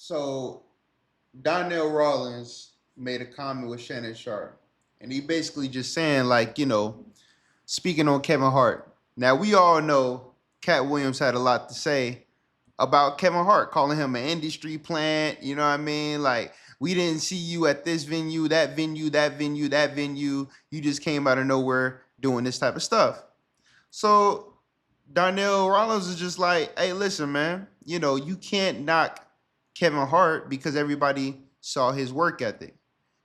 So Donnell Rawlins made a comment with Shannon Sharp, and he basically just saying like, speaking on Kevin Hart. Now we all know Cat Williams had a lot to say about Kevin Hart, calling him an industry plant. You know what I mean? Like, we didn't see you at this venue, that venue, that venue, that venue. You just came out of nowhere doing this type of stuff. So Darnell Rollins is just like, hey, listen, man, you can't knock Kevin Hart because everybody saw his work ethic.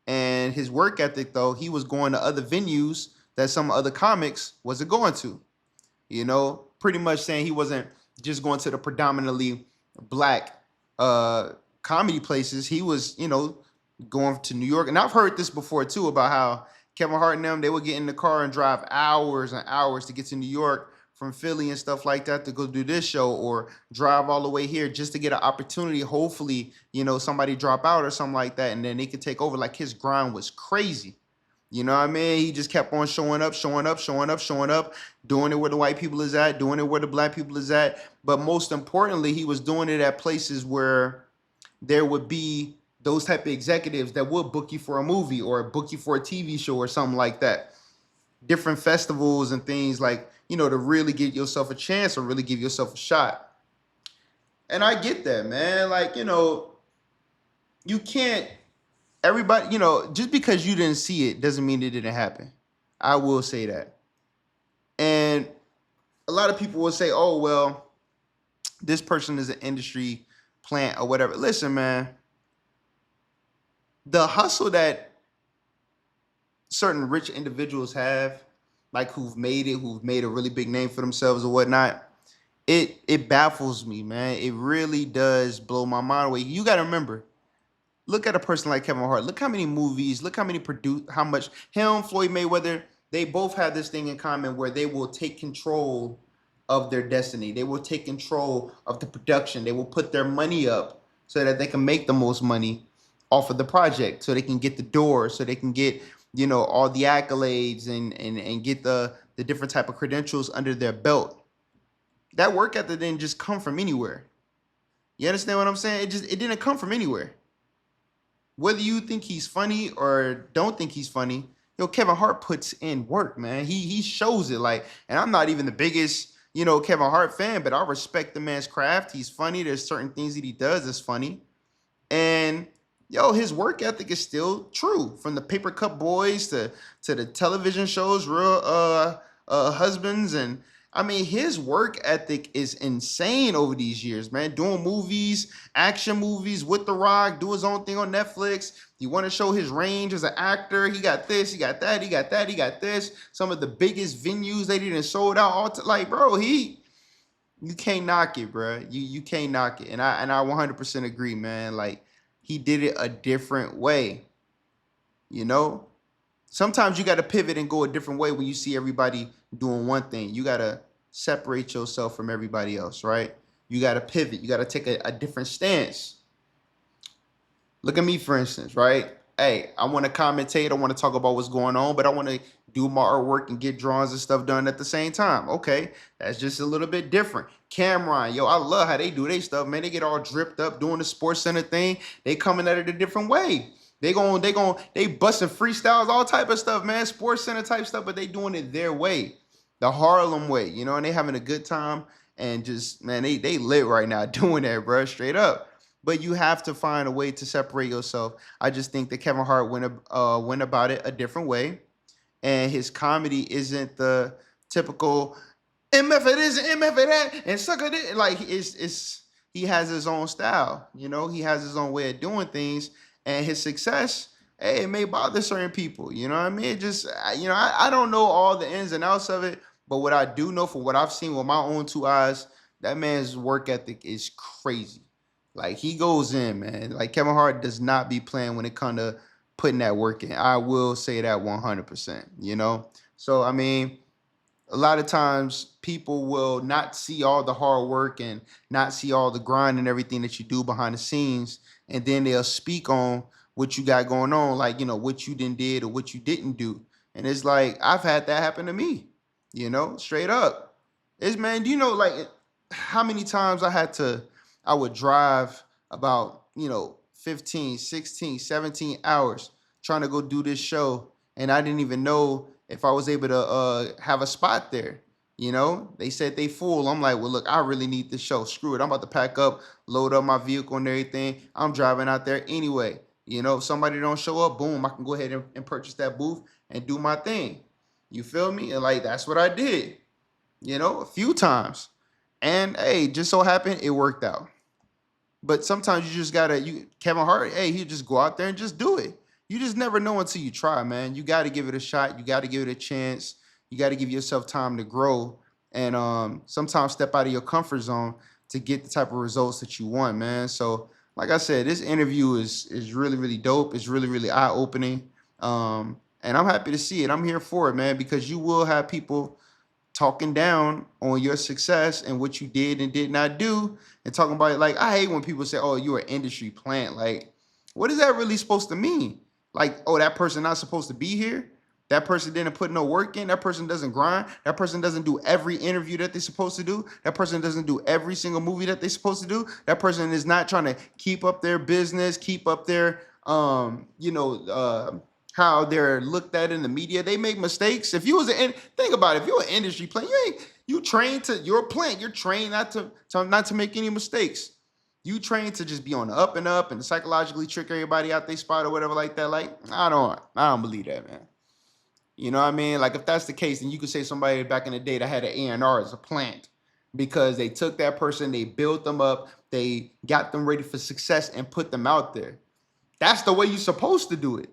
And his work ethic, though, he was going to other venues that some other comics wasn't going to. Pretty much saying he wasn't just going to the predominantly black comedy places. He was, going to New York. And I've heard this before too about how Kevin Hart and them, they would get in the car and drive hours and hours to get to New York from Philly and stuff like that to go do this show, or drive all the way here just to get an opportunity. Hopefully, somebody drop out or something like that, and then they could take over. Like, his grind was crazy. You know what I mean? He just kept on showing up, showing up, showing up, showing up, doing it where the white people is at, doing it where the black people is at. But most importantly, he was doing it at places where there would be those type of executives that would book you for a movie or book you for a TV show or something like that. Different festivals and things like, to really give yourself a chance or really give yourself a shot. And I get that, man. Like, you can't, everybody, just because you didn't see it doesn't mean it didn't happen. I will say that. And a lot of people will say, oh, well, this person is an industry plant or whatever. Listen, man, the hustle that certain rich individuals have, like who've made a really big name for themselves or whatnot, it baffles me, man. It really does blow my mind away. You got to remember, look at a person like Kevin Hart. Look how many movies, look how many how much him, Floyd Mayweather, they both have this thing in common where they will take control of their destiny. They will take control of the production. They will put their money up so that they can make the most money off of the project, so they can get the door, so they can get, all the accolades and get the different type of credentials under their belt. That work ethic didn't just come from anywhere. You understand what I'm saying? It didn't come from anywhere. Whether you think he's funny or don't think he's funny, Kevin Hart puts in work, man. He shows it. Like, and I'm not even the biggest, Kevin Hart fan, but I respect the man's craft. He's funny. There's certain things that he does that's funny. And his work ethic is still true. From the Paper Cup Boys to the television shows, Real Husbands, and I mean, his work ethic is insane over these years, man. Doing movies, action movies with The Rock, do his own thing on Netflix. He want to show his range as an actor. He got this, he got that, he got that, he got this. Some of the biggest venues they didn't sold out. Like, bro, you can't knock it, bro. You can't knock it, and I 100% agree, man. Like, he did it a different way. Sometimes you got to pivot and go a different way when you see everybody doing one thing. You got to separate yourself from everybody else, right? You got to pivot. You got to take a different stance. Look at me, for instance, right? Hey, I want to commentate. I want to talk about what's going on, but I want to do my artwork and get drawings and stuff done at the same time. Okay, that's just a little bit different. Cameron, I love how they do their stuff, man. They get all dripped up doing the Sports Center thing. They coming at it a different way. They busting freestyles, all type of stuff, man. Sports Center type stuff, but they doing it their way, the Harlem way, and they having a good time, and just, man, they lit right now doing that, bro, straight up. But you have to find a way to separate yourself. I just think that Kevin Hart went about it a different way, and his comedy isn't the typical MF it is, MF it that, and suck it. Like, it's he has his own style, he has his own way of doing things. And his success, hey, it may bother certain people. You know what I mean? It just, I don't know all the ins and outs of it. But what I do know, from what I've seen with my own two eyes, that man's work ethic is crazy. Like, he goes in, man. Like, Kevin Hart does not be playing when it comes to putting that work in. I will say that 100%, So, I mean, a lot of times people will not see all the hard work and not see all the grind and everything that you do behind the scenes, and then they'll speak on what you got going on, like, what you did or what you didn't do. And it's like, I've had that happen to me, straight up. It's, man, do you know, like, how many times I would drive about, 15, 16, 17 hours trying to go do this show. And I didn't even know if I was able to have a spot there. They said they full. I'm like, well, look, I really need this show. Screw it. I'm about to pack up, load up my vehicle and everything. I'm driving out there anyway. If somebody don't show up, boom, I can go ahead and purchase that booth and do my thing. You feel me? And like, that's what I did, a few times. And hey, just so happened it worked out. But sometimes you just gotta, Kevin Hart, hey, he just go out there and just do it. You just never know until you try, man. You got to give it a shot. You got to give it a chance. You got to give yourself time to grow, and sometimes step out of your comfort zone to get the type of results that you want, man. So, like I said, this interview is really, really dope. It's really, really eye opening, and I'm happy to see it. I'm here for it, man, because you will have people talking down on your success and what you did and did not do, and talking about it. Like, I hate when people say, oh, you're an industry plant. Like, what is that really supposed to mean? Like, oh, that person not supposed to be here? That person didn't put no work in? That person doesn't grind? That person doesn't do every interview that they're supposed to do? That person doesn't do every single movie that they're supposed to do? That person is not trying to keep up their business, keep up their, how they're looked at in the media. They make mistakes. If you was think about it, if you're an industry plant, you're a plant. You're trained not to make any mistakes. You trained to just be on the up and up and psychologically trick everybody out their spot or whatever like that. Like, I don't believe that, man. You know what I mean? Like, if that's the case, then you could say somebody back in the day that had an A&R as a plant, because they took that person, they built them up, they got them ready for success and put them out there. That's the way you're supposed to do it.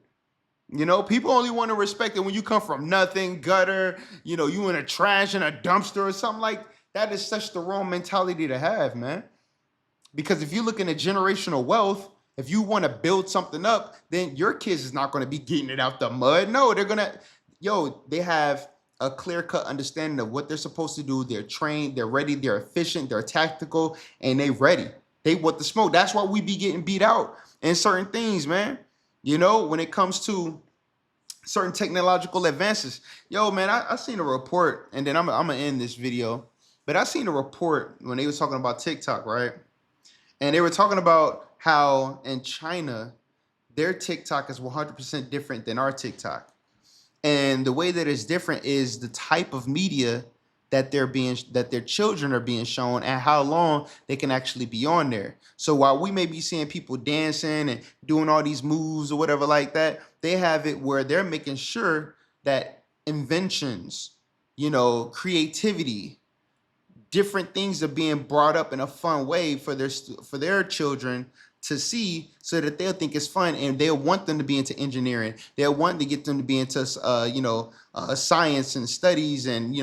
People only want to respect it when you come from nothing, gutter, you in a trash in a dumpster or something. Like, that is such the wrong mentality to have, man. Because if you're looking at generational wealth, if you want to build something up, then your kids is not going to be getting it out the mud. No, they're going to, they have a clear-cut understanding of what they're supposed to do. They're trained, they're ready, they're efficient, they're tactical, and they ready. They want the smoke. That's why we be getting beat out in certain things, man. When it comes to certain technological advances. Yo, man, I seen a report, and then I'm going to end this video. But I seen a report when they was talking about TikTok, right? And they were talking about how in China, their TikTok is 100% different than our TikTok. And the way that it's different is the type of media that their children are being shown and how long they can actually be on there. So while we may be seeing people dancing and doing all these moves or whatever like that, they have it where they're making sure that inventions, creativity, different things are being brought up in a fun way for their children to see, so that they'll think it's fun, and they'll want them to be into engineering. They'll want to get them to be into science and studies and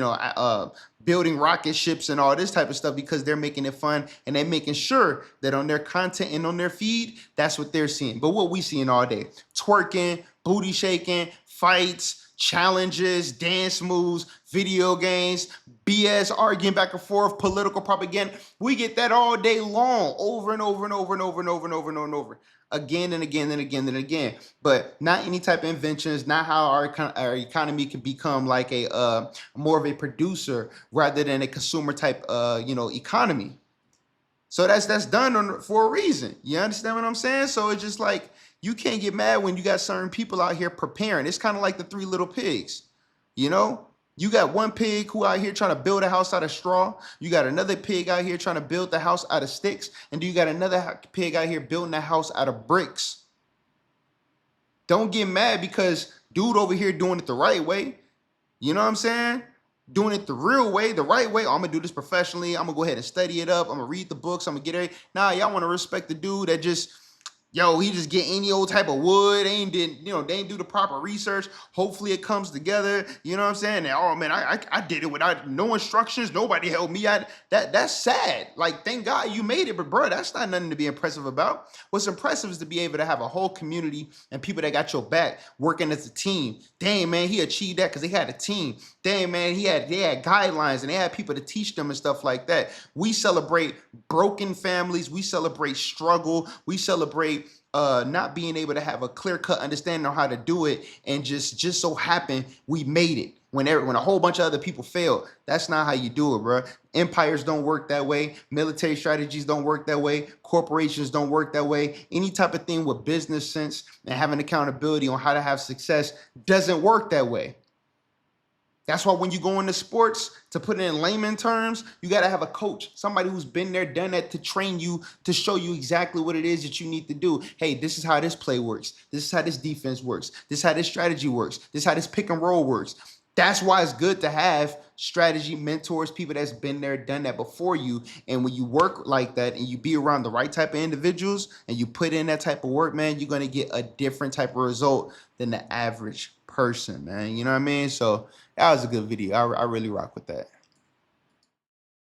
building rocket ships and all this type of stuff, because they're making it fun, and they're making sure that on their content and on their feed, that's what they're seeing. But what we seeing all day, twerking, booty shaking, fights, challenges, dance moves, video games, BS, arguing back and forth, political propaganda. We get that all day long, over and over and over and over and over and over and over and over, again and again and again and again. But not any type of inventions, not how our economy can become like a more of a producer rather than a consumer type economy. So that's done for a reason. You understand what I'm saying? So it's just like, you can't get mad when you got certain people out here preparing. It's kind of like the Three Little Pigs. You got one pig who out here trying to build a house out of straw. You got another pig out here trying to build the house out of sticks. And you got another pig out here building the house out of bricks. Don't get mad because dude over here doing it the right way. You know what I'm saying? Doing it the real way, the right way. Oh, I'm going to do this professionally. I'm going to go ahead and study it up. I'm going to read the books. I'm going to get it. Nah, y'all want to respect the dude that just... he just get any old type of wood. They ain't do the proper research. Hopefully it comes together. You know what I'm saying? And, oh man, I did it without no instructions. Nobody helped me out. That's sad. Like, thank God you made it, but bro, that's not nothing to be impressive about. What's impressive is to be able to have a whole community and people that got your back working as a team. Dang man, he achieved that because they had a team. Dang man, they had guidelines and they had people to teach them and stuff like that. We celebrate broken families. We celebrate struggle. We celebrate way not being able to have a clear-cut understanding on how to do it, and just so happen we made it when a whole bunch of other people failed. That's not how you do it, bro. Empires don't work that way. Military strategies don't work that way. Corporations don't work that way. Any type of thing with business sense and having accountability on how to have success doesn't work that way. That's why when you go into sports, to put it in layman terms, you got to have a coach, somebody who's been there, done that, to train you, to show you exactly what it is that you need to do. Hey, this is how this play works. This is how this defense works. This is how this strategy works. This is how this pick and roll works. That's why it's good to have strategy mentors, people that's been there, done that before you. And when you work like that and you be around the right type of individuals and you put in that type of work, man, you're going to get a different type of result than the average person, man. You know what I mean? So that was a good video. I really rock with that.